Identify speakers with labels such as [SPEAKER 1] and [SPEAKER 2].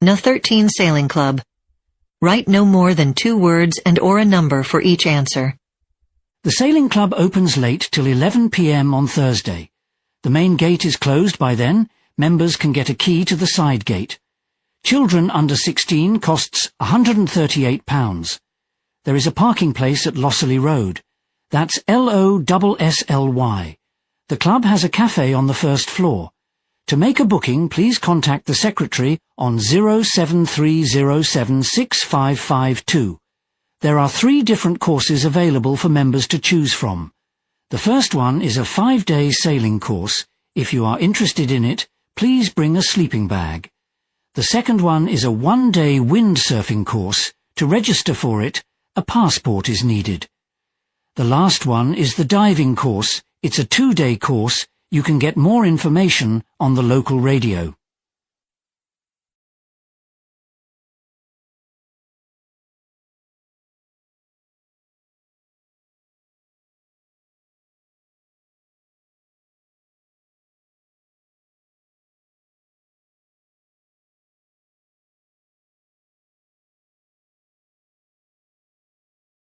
[SPEAKER 1] No 13 Sailing Club. Write no more than 2 words and or a number for each answer.
[SPEAKER 2] The sailing club opens late till 11 p.m. on Thursday. The main gate is closed by then. Members can get a key to the side gate. Children under 16 costs £138. There is a parking place at Lossley Road. That's Lossly. The club has a cafe on the first floor. To make a booking, please contact the secretary on 073076552. There are 3 different courses available for members to choose from. The first one is a 5-day sailing course. If you are interested in it, please bring a sleeping bag. The second one is a 1-day windsurfing course. To register for it, a passport is needed. The last one is the diving course. It's a 2-day course. You can get more information on the local radio.